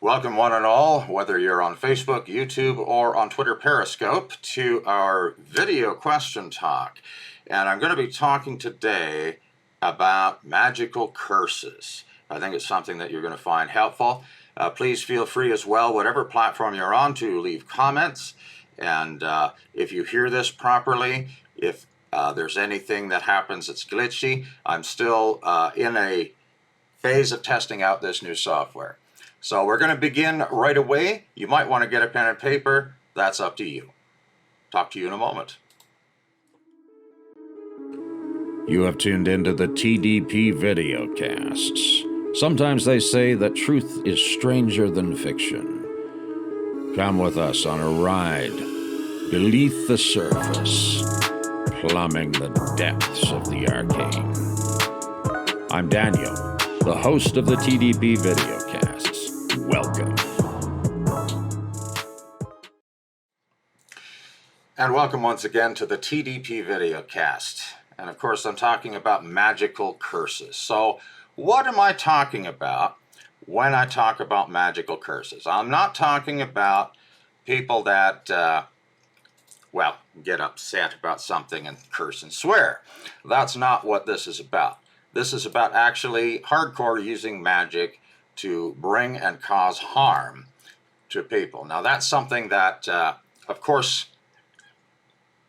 Welcome one and all, whether you're on Facebook, YouTube, or on Twitter Periscope, to our video question talk. And I'm going to be talking today about magical curses. I think it's something that you're going to find helpful. Please feel free as well, whatever platform you're on, to leave comments. And if you hear this properly, if there's anything that happens that's glitchy, I'm still in a phase of testing out this new software. So we're going to begin right away. You might want to get a pen and paper. That's up to you. Talk to you in a moment. You have tuned into the TDP Videocasts. Sometimes they say that truth is stranger than fiction. Come with us on a ride beneath the surface, plumbing the depths of the arcane. I'm Daniel, the host of the TDP Videocasts. Welcome. And welcome once again to the TDP Videocast. And of course, I'm talking about magical curses. So what am I talking about when I talk about magical curses? I'm not talking about people that, get upset about something and curse and swear. That's not what this is about. This is about actually hardcore using magic to bring and cause harm to people. Now, that's something that, of course,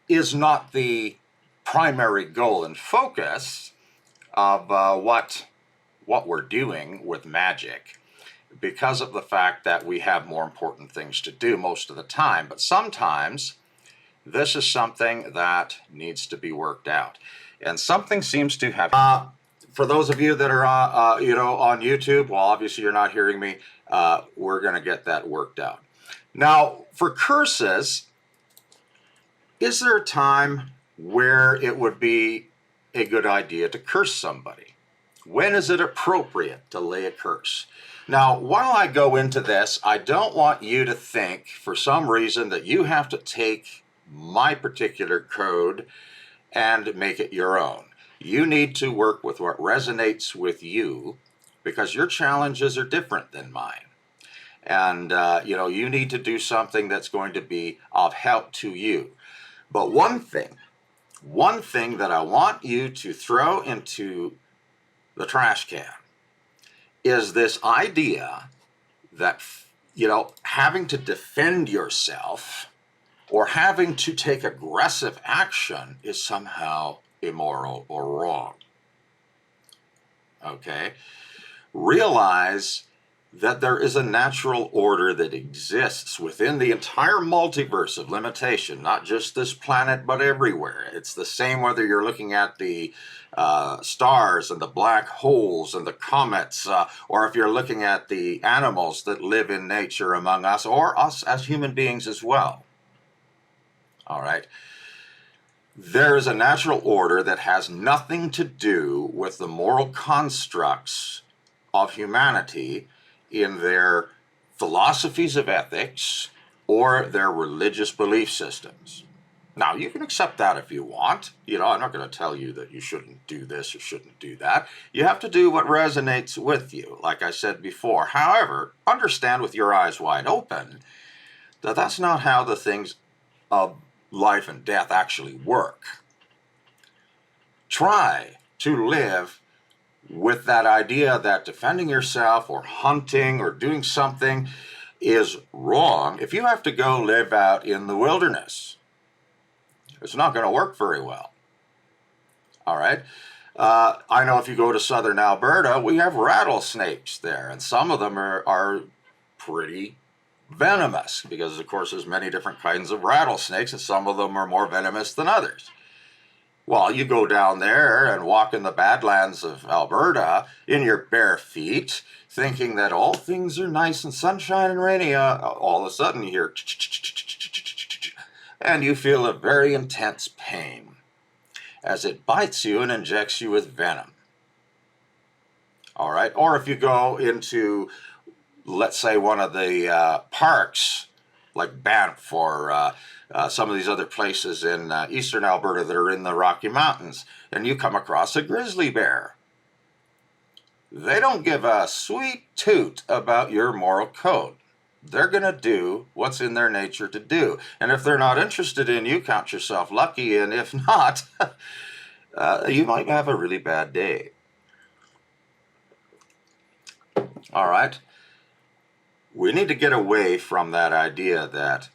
is not the primary goal and focus of what we're doing with magic, because of the fact that we have more important things to do most of the time. But sometimes this is something that needs to be worked out, and something seems to have. For those of you that are on YouTube, well, obviously you're not hearing me. We're going to get that worked out. Now, for curses, is there a time where it would be a good idea to curse somebody? When is it appropriate to lay a curse? Now, while I go into this, I don't want you to think for some reason that you have to take my particular code and make it your own. You need to work with what resonates with you, because your challenges are different than mine. And, you need to do something that's going to be of help to you. But one thing that I want you to throw into the trash can is this idea that, having to defend yourself or having to take aggressive action is somehow immoral or wrong. Okay? Realize that there is a natural order that exists within the entire multiverse of limitation, not just this planet, but everywhere. It's the same whether you're looking at the stars and the black holes and the comets, or if you're looking at the animals that live in nature among us, or us as human beings as well. All right? There is a natural order that has nothing to do with the moral constructs of humanity in their philosophies of ethics or their religious belief systems. Now, you can accept that if you want. I'm not going to tell you that you shouldn't do this or shouldn't do that. You have to do what resonates with you, like I said before. However, understand with your eyes wide open that that's not how the things of life and death actually work. Try to live with that idea that defending yourself or hunting or doing something is wrong. If you have to go live out in the wilderness, it's not going to work very well. All right? I know if you go to southern Alberta, we have rattlesnakes there, and some of them are pretty venomous, because of course there's many different kinds of rattlesnakes, and some of them are more venomous than others. Well, you go down there and walk in the Badlands of Alberta in your bare feet, thinking that all things are nice and sunshine and rainy. All of a sudden you hear and you feel a very intense pain as it bites you and injects you with venom. All right? Or if you go into, let's say, one of the parks, like Banff or some of these other places in eastern Alberta that are in the Rocky Mountains, and you come across a grizzly bear. they don't give a sweet toot about your moral code. They're going to do what's in their nature to do. And if they're not interested in you, count yourself lucky. And if not, you might have a really bad day. All right. We need to get away from that idea that,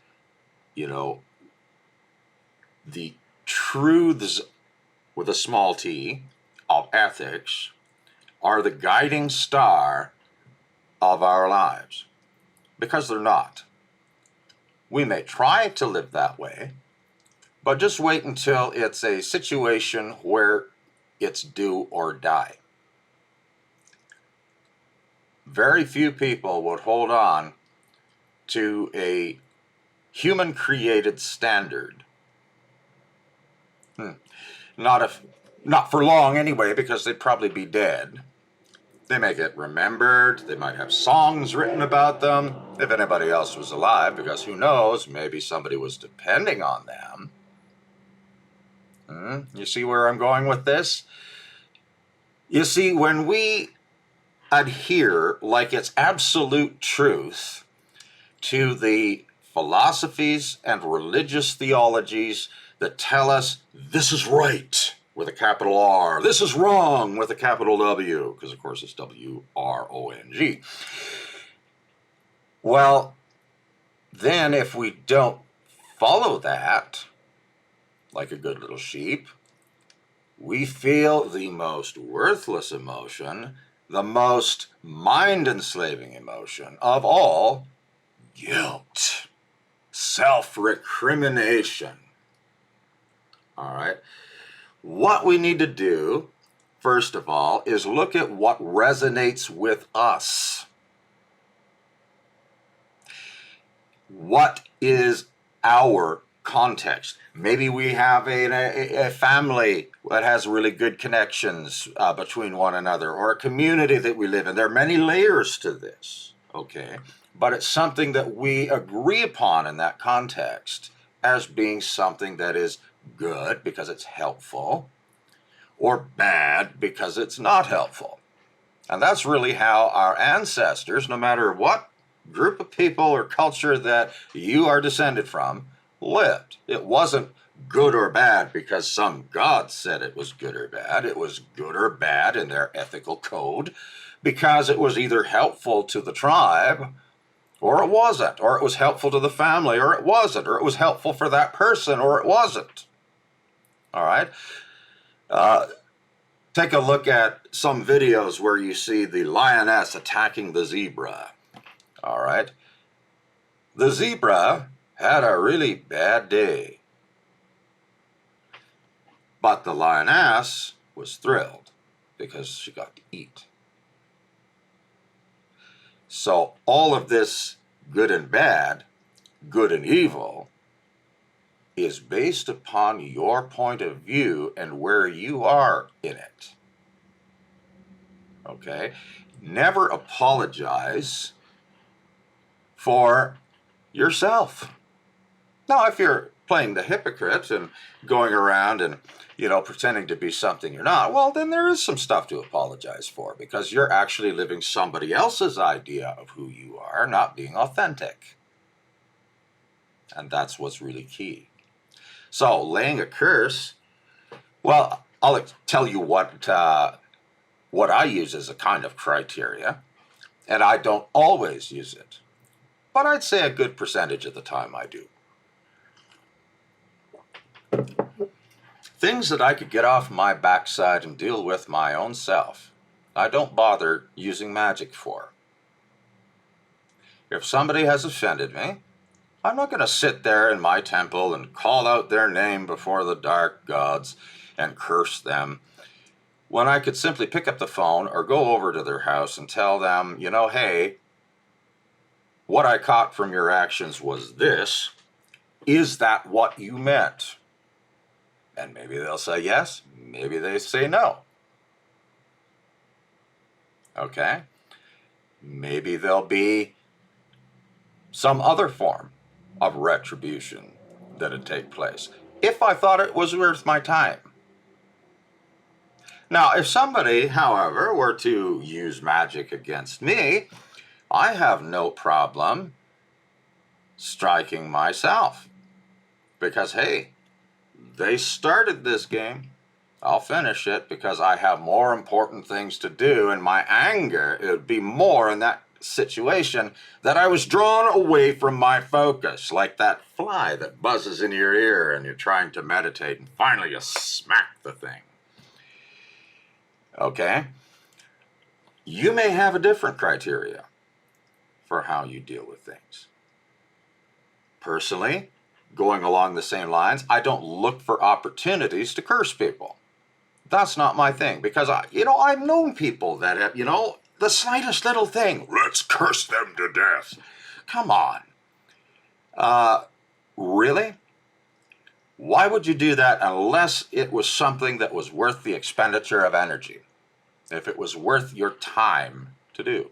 the truths with a small t of ethics are the guiding star of our lives, because they're not. We may try to live that way, but just wait until it's a situation where it's do or die. Very few people would hold on to a human-created standard. Not for long anyway, because they'd probably be dead. They may get remembered. They might have songs written about them if anybody else was alive, because who knows, maybe somebody was depending on them. You see where I'm going with this? You see, when we adhere like it's absolute truth to the philosophies and religious theologies that tell us this is right with a capital R, this is wrong with a capital W, because of course it's W-R-O-N-G. Well, then if we don't follow that, like a good little sheep, we feel the most worthless emotion, the most mind-enslaving emotion of all, guilt, self-recrimination. All right. What we need to do, first of all, is look at what resonates with us. What is our context? Maybe we have a family that has really good connections between one another, or a community that we live in. There are many layers to this, okay? But it's something that we agree upon in that context as being something that is good because it's helpful, or bad because it's not helpful. And that's really how our ancestors, no matter what group of people or culture that you are descended from, lived. It wasn't good or bad because some god said it was good or bad. It was good or bad in their ethical code because it was either helpful to the tribe or it wasn't, or it was helpful to the family or it wasn't, or it was helpful for that person or it wasn't. All right? Take a look at some videos where you see the lioness attacking the zebra. All right? The zebra had a really bad day. But the lioness was thrilled because she got to eat. So all of this good and bad, good and evil, is based upon your point of view and where you are in it. Okay? Never apologize for yourself. Now, if you're playing the hypocrite and going around and, pretending to be something you're not, well, then there is some stuff to apologize for, because you're actually living somebody else's idea of who you are, not being authentic. And that's what's really key. So, laying a curse, well, I'll tell you what I use as a kind of criteria, and I don't always use it, but I'd say a good percentage of the time I do. Things that I could get off my backside and deal with my own self, I don't bother using magic for. If somebody has offended me, I'm not going to sit there in my temple and call out their name before the dark gods and curse them, when I could simply pick up the phone or go over to their house and tell them, hey, what I caught from your actions was this. Is that what you meant? And maybe they'll say yes, maybe they say no. Okay? Maybe there'll be some other form of retribution that'd take place, if I thought it was worth my time. Now, if somebody, however, were to use magic against me, I have no problem striking myself. Because, hey, they started this game. I'll finish it because I have more important things to do, and my anger, it would be more in that situation that I was drawn away from my focus, like that fly that buzzes in your ear and you're trying to meditate and finally you smack the thing. Okay? You may have a different criteria for how you deal with things. Personally, going along the same lines, I don't look for opportunities to curse people. That's not my thing, because I've known people that have, the slightest little thing, let's curse them to death. Come on. Really? Why would you do that unless it was something that was worth the expenditure of energy? If it was worth your time to do.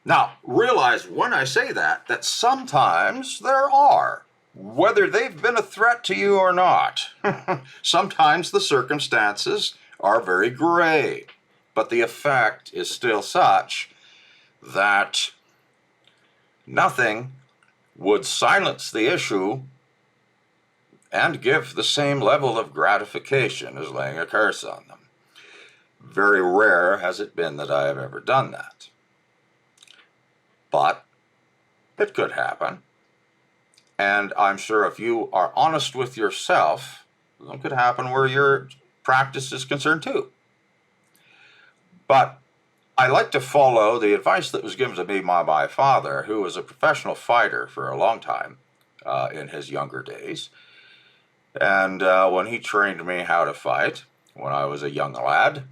Now, realize when I say that sometimes there are, whether they've been a threat to you or not. Sometimes the circumstances are very gray, but the effect is still such that nothing would silence the issue and give the same level of gratification as laying a curse on them. Very rare has it been that I have ever done that. But it could happen. And I'm sure if you are honest with yourself, it could happen where your practice is concerned too. But I like to follow the advice that was given to me by my father, who was a professional fighter for a long time in his younger days. And when he trained me how to fight, when I was a young lad,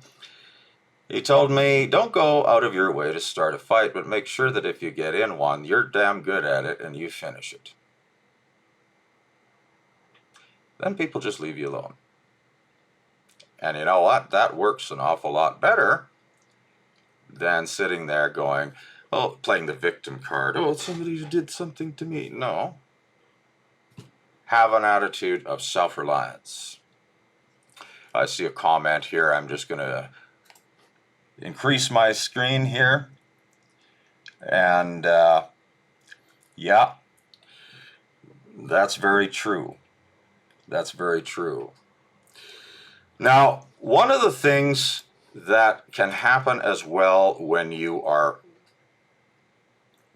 he told me, don't go out of your way to start a fight, but make sure that if you get in one, you're damn good at it and you finish it. Then people just leave you alone. And you know what? That works an awful lot better than sitting there going, oh, playing the victim card. Oh, somebody did something to me. No. Have an attitude of self-reliance. I see a comment here. I'm just going to increase my screen here. And yeah, that's very true. That's very true. Now, one of the things that can happen as well when you are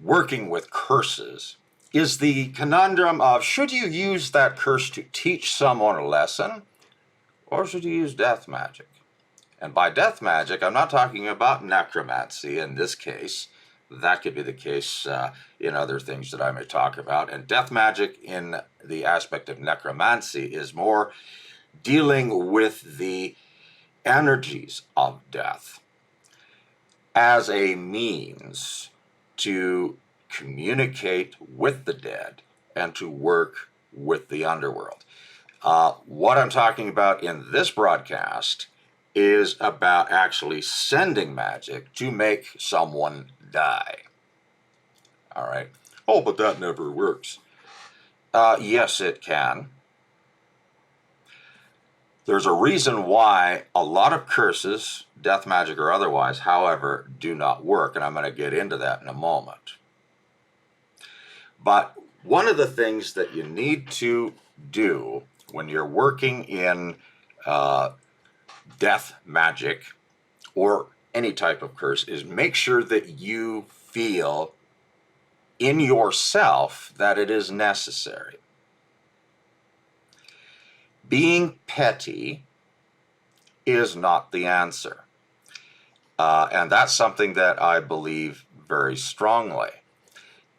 working with curses is the conundrum of, should you use that curse to teach someone a lesson, or should you use death magic? And by death magic, I'm not talking about necromancy in this case. That could be the case in other things that I may talk about. And death magic in the aspect of necromancy is more dealing with the energies of death as a means to communicate with the dead and to work with the underworld. What I'm talking about in this broadcast is about actually sending magic to make someone die. All right. Oh, but that never works. Yes, it can. There's a reason why a lot of curses, death magic or otherwise, however, do not work, and I'm going to get into that in a moment. But one of the things that you need to do when you're working in death magic or any type of curse is make sure that you feel in yourself that it is necessary. Being petty is not the answer. And that's something that I believe very strongly.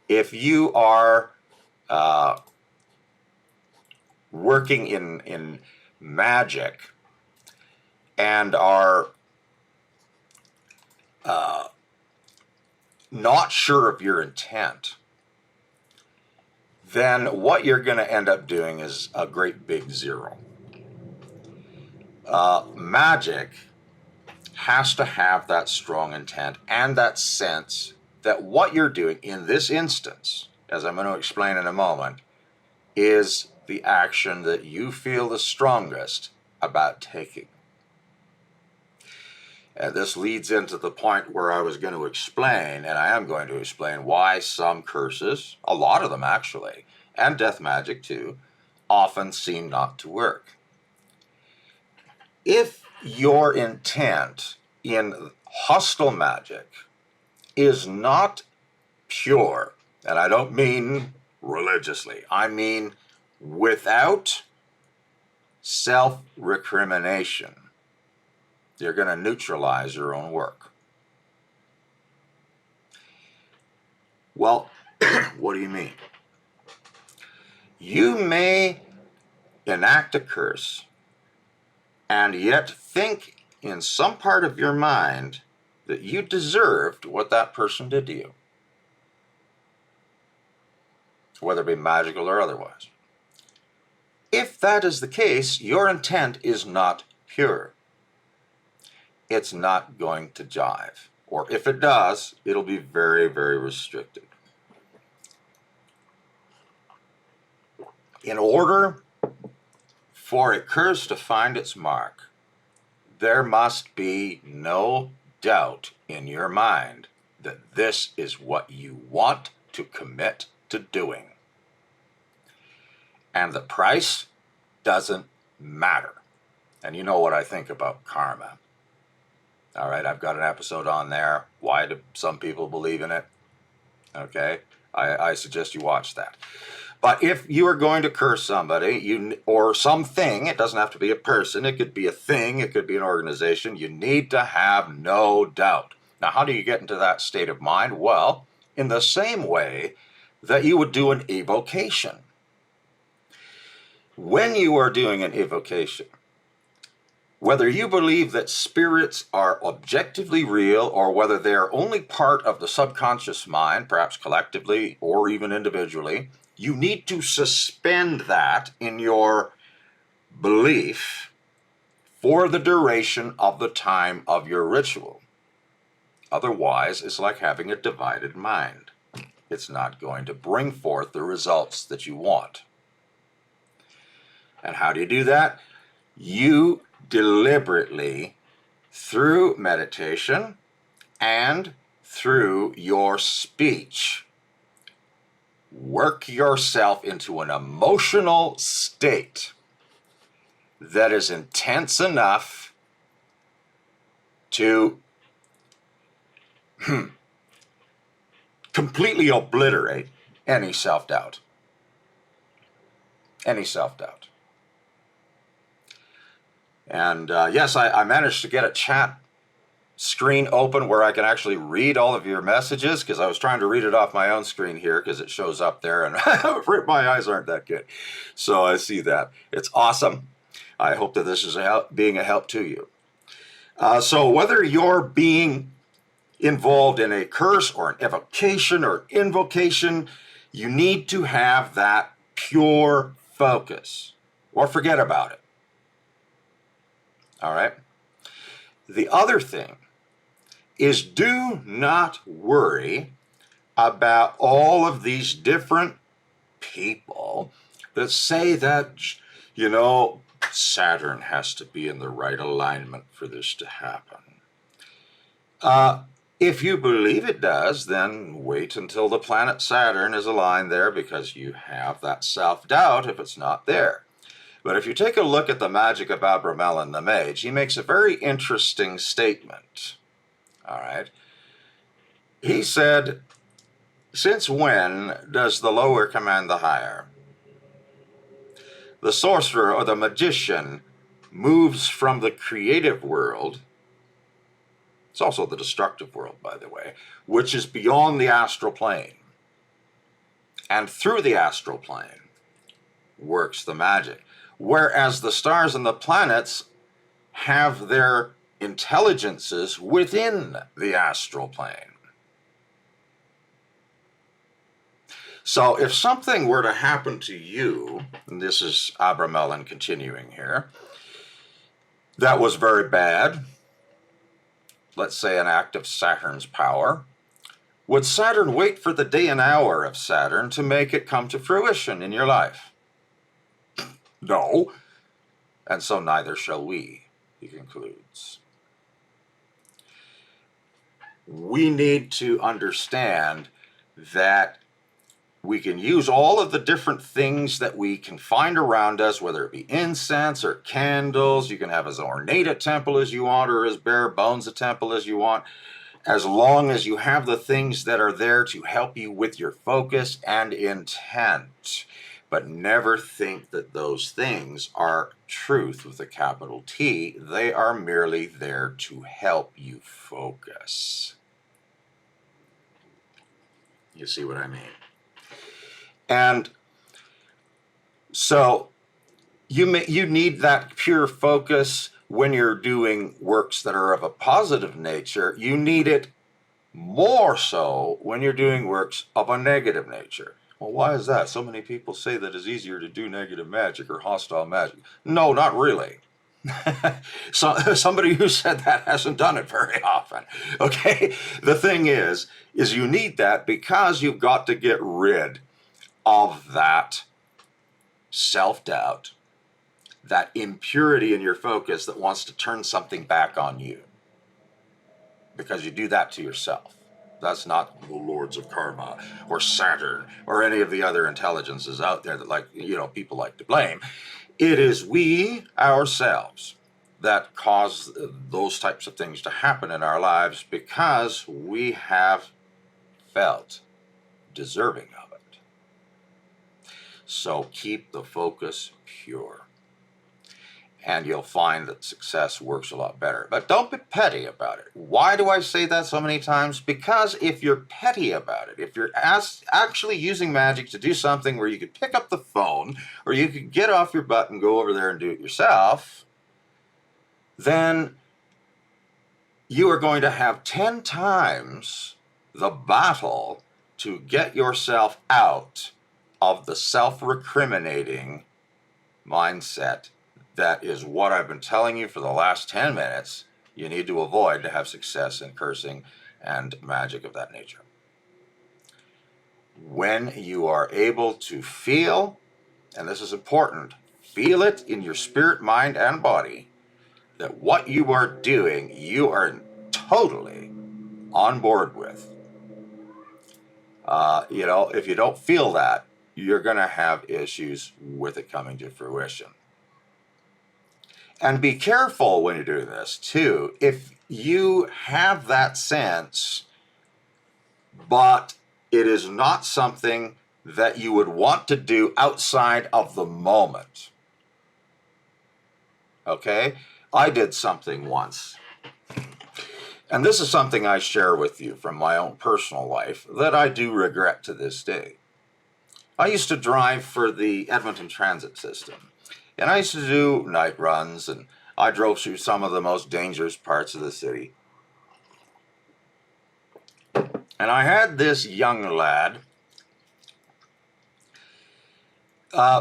If you are working in magic and are not sure of your intent, then what you're going to end up doing is a great big zero. Magic has to have that strong intent and that sense that what you're doing in this instance, as I'm going to explain in a moment, is the action that you feel the strongest about taking. And this leads into the point where I was going to explain, and I am going to explain, why some curses, a lot of them actually, and death magic too, often seem not to work. If your intent in hostile magic is not pure, and I don't mean religiously, I mean without self-recrimination, you're going to neutralize your own work. Well, what do you mean? You may enact a curse and yet think in some part of your mind that you deserved what that person did to you, whether it be magical or otherwise. If that is the case, your intent is not pure. It's not going to jive. Or if it does, it'll be very, very restricted. In order for a curse to find its mark, there must be no doubt in your mind that this is what you want to commit to doing. And the price doesn't matter. And you know what I think about karma. All right, I've got an episode on there. Why do some people believe in it? Okay, I suggest you watch that. But if you are going to curse somebody, or something, it doesn't have to be a person, it could be a thing, it could be an organization, you need to have no doubt. Now, how do you get into that state of mind? Well, in the same way that you would do an evocation. When you are doing an evocation, whether you believe that spirits are objectively real or whether they are only part of the subconscious mind, perhaps collectively or even individually, you need to suspend that in your belief for the duration of the time of your ritual. Otherwise, it's like having a divided mind. It's not going to bring forth the results that you want. And how do you do that? You deliberately, through meditation and through your speech, work yourself into an emotional state that is intense enough to completely obliterate any self-doubt. Any self-doubt. And yes, I managed to get a chat screen open where I can actually read all of your messages, because I was trying to read it off my own screen here because it shows up there and my eyes aren't that good. So I see that. It's awesome. I hope that this is being a help to you. So whether you're being involved in a curse or an evocation or invocation, you need to have that pure focus or forget about it. All right? The other thing is, do not worry about all of these different people that say that, you know, Saturn has to be in the right alignment for this to happen. If you believe it does, then wait until the planet Saturn is aligned there, because you have that self-doubt if it's not there. But if you take a look at the Magic of Abramelin the Mage, he makes a very interesting statement. All right. He said, "Since when does the lower command the higher? The sorcerer or the magician moves from the creative world," it's also the destructive world, by the way, "which is beyond the astral plane. And through the astral plane works the magic. Whereas the stars and the planets have their intelligences within the astral plane." So if something were to happen to you, and this is Abramelin continuing here, that was very bad, let's say an act of Saturn's power, would Saturn wait for the day and hour of Saturn to make it come to fruition in your life? No, and so neither shall we, he concludes. we need to understand that we can use all of the different things that we can find around us, whether it be incense or candles. You can have as ornate a temple as you want, or as bare bones a temple as you want, as long as you have the things that are there to help you with your focus and intent. But never think that those things are truth with a capital T. They are merely there to help you focus. You see what I mean? And so you need that pure focus when you're doing works that are of a positive nature. You need it more so when you're doing works of a negative nature. Well, why is that? So many people say that it's easier to do negative magic or hostile magic. No, not really. So somebody who said that hasn't done it very often. Okay? The thing is you need that because you've got to get rid of that self-doubt, that impurity in your focus that wants to turn something back on you. Because you do that to yourself. That's not the lords of karma or Saturn or any of the other intelligences out there that people like to blame. It is we ourselves that cause those types of things to happen in our lives because we have felt deserving of it. So keep the focus pure, and you'll find that success works a lot better. But don't be petty about it. Why do I say that so many times? Because if you're petty about it, if you're actually using magic to do something where you could pick up the phone, or you could get off your butt and go over there and do it yourself, then you are going to have 10 times the battle to get yourself out of the self-recriminating mindset. That is what I've been telling you for the last 10 minutes you need to avoid to have success in cursing and magic of that nature. When you are able to feel, and this is important, feel it in your spirit, mind, and body, that what you are doing, you are totally on board with. If you don't feel that, you're going to have issues with it coming to fruition. And be careful when you're doing this, too. If you have that sense, but it is not something that you would want to do outside of the moment. Okay? I did something once. And this is something I share with you from my own personal life that I do regret to this day. I used to drive for the Edmonton Transit System. And I used to do night runs, and I drove through some of the most dangerous parts of the city. And I had this young lad.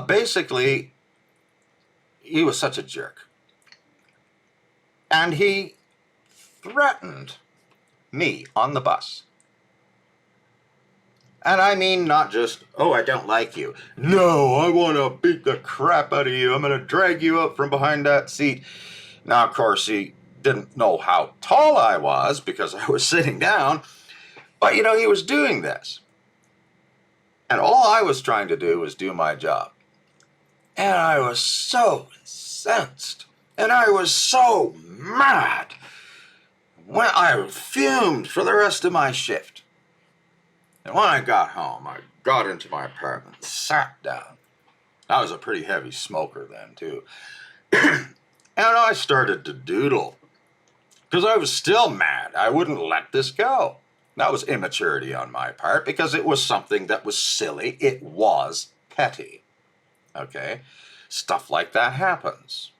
Basically, he was such a jerk. And he threatened me on the bus. And I mean not just, oh, I don't like you. No, I want to beat the crap out of you. I'm going to drag you up from behind that seat. Now, of course, he didn't know how tall I was because I was sitting down. But, he was doing this. And all I was trying to do was do my job. And I was so incensed. And I was so mad. When I fumed for the rest of my shift. And when I got home, I got into my apartment, sat down. I was a pretty heavy smoker then, too. And I started to doodle. Because I was still mad. I wouldn't let this go. That was immaturity on my part because it was something that was silly. It was petty. Okay? Stuff like that happens.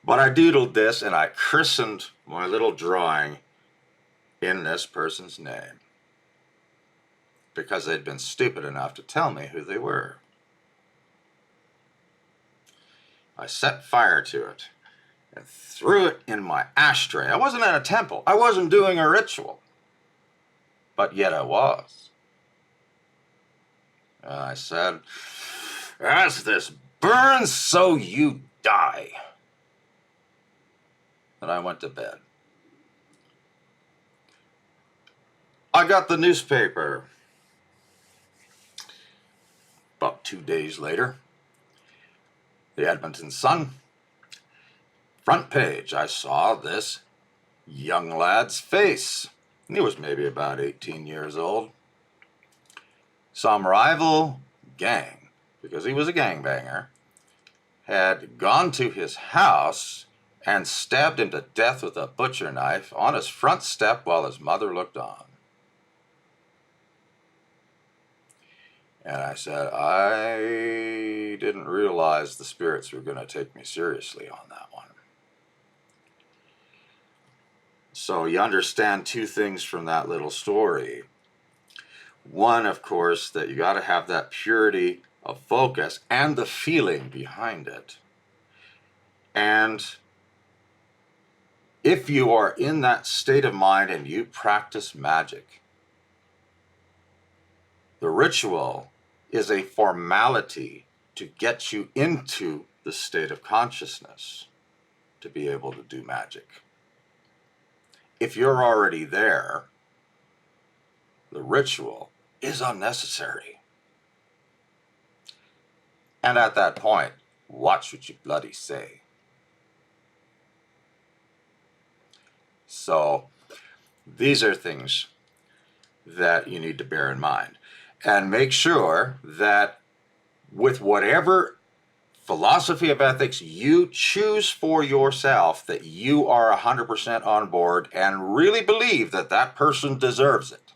But I doodled this and I christened my little drawing in this person's name because they'd been stupid enough to tell me who they were. I set fire to it and threw it in my ashtray. I wasn't at a temple. I wasn't doing a ritual. But yet I was. And I said, as this burns, so you die. And I went to bed. I got the newspaper. About 2 days later, the Edmonton Sun, front page, I saw this young lad's face. He was maybe about 18 years old. Some rival gang, because he was a gangbanger, had gone to his house and stabbed him to death with a butcher knife on his front step while his mother looked on. And I said, I didn't realize the spirits were going to take me seriously on that one. So you understand two things from that little story. One, of course, that you got to have that purity of focus and the feeling behind it. And if you are in that state of mind and you practice magic, the ritual is a formality to get you into the state of consciousness to be able to do magic. If you're already there, the ritual is unnecessary. And at that point, watch what you bloody say. So these are things that you need to bear in mind. And make sure that with whatever philosophy of ethics you choose for yourself, that you are 100% on board and really believe that that person deserves it,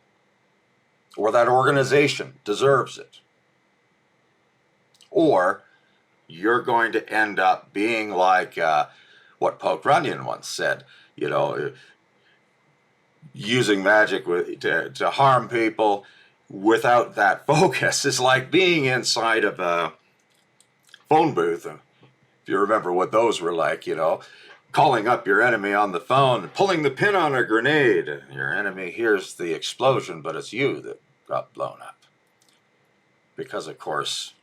or that organization deserves it. Or you're going to end up being like what Poke Runyon once said, using magic to harm people without that focus. It's like being inside of a phone booth. If you remember what those were like, calling up your enemy on the phone, pulling the pin on a grenade. Your enemy hears the explosion, but it's you that got blown up. Because, of course,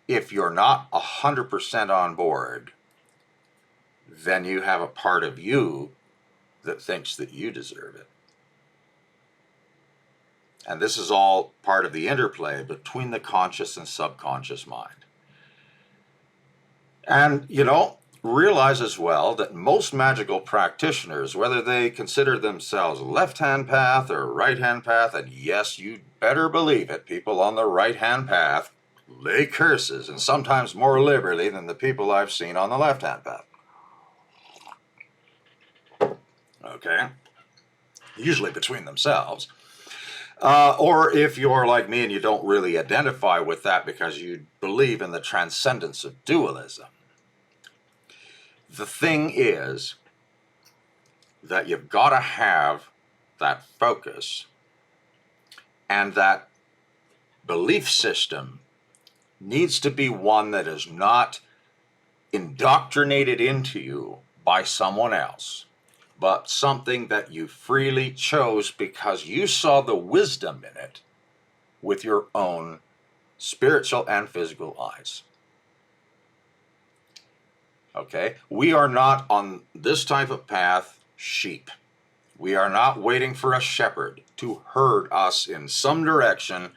if you're not 100% on board, then you have a part of you that thinks that you deserve it. And this is all part of the interplay between the conscious and subconscious mind. And, realize as well that most magical practitioners, whether they consider themselves left-hand path or right-hand path, and yes, you'd better believe it, people on the right-hand path lay curses, and sometimes more liberally than the people I've seen on the left-hand path. Okay? Usually between themselves. Or if you're like me and you don't really identify with that because you believe in the transcendence of dualism. The thing is that you've got to have that focus, and that belief system needs to be one that is not indoctrinated into you by someone else, but something that you freely chose because you saw the wisdom in it with your own spiritual and physical eyes. Okay? We are not on this type of path sheep. We are not waiting for a shepherd to herd us in some direction.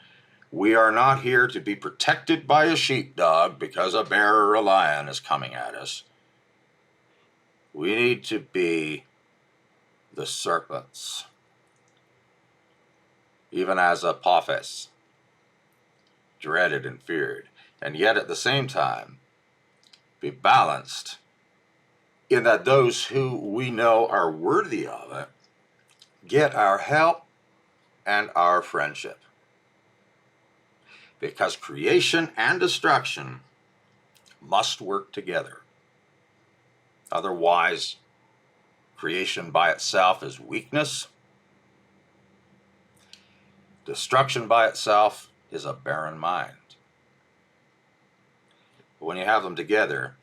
We are not here to be protected by a sheepdog because a bear or a lion is coming at us. We need to be the serpents, even as Apophis, dreaded and feared, and yet at the same time be balanced in that those who we know are worthy of it get our help and our friendship. Because creation and destruction must work together. Otherwise, creation by itself is weakness. Destruction by itself is a barren mind. But when you have them together,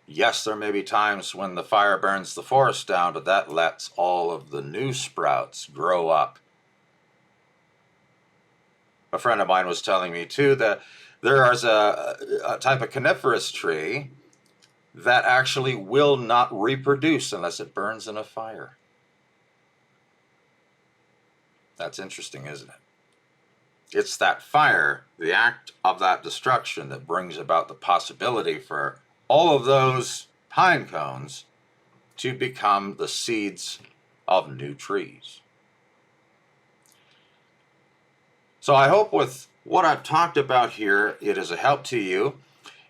yes, there may be times when the fire burns the forest down, but that lets all of the new sprouts grow up. A friend of mine was telling me, too, that there is a type of coniferous tree that actually will not reproduce unless it burns in a fire. That's interesting, isn't it? It's that fire, the act of that destruction, that brings about the possibility for all of those pine cones to become the seeds of new trees. So I hope with what I've talked about here, it is a help to you.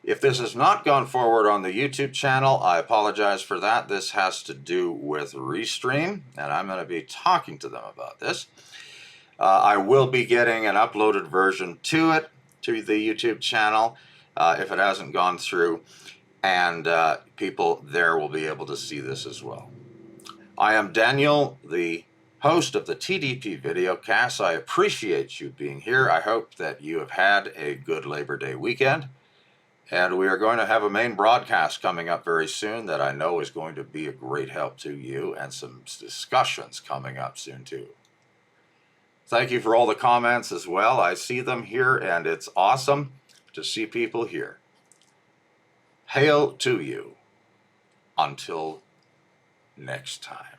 If this has not gone forward on the YouTube channel, I apologize for that. This has to do with Restream, and I'm going to be talking to them about this. I will be getting an uploaded version to it, to the YouTube channel, if it hasn't gone through, and people there will be able to see this as well. I am Daniel, the host of the TDP Videocasts. I appreciate you being here. I hope that you have had a good Labor Day weekend. And we are going to have a main broadcast coming up very soon that I know is going to be a great help to you, and some discussions coming up soon too. Thank you for all the comments as well. I see them here, and it's awesome to see people here. Hail to you. Until next time.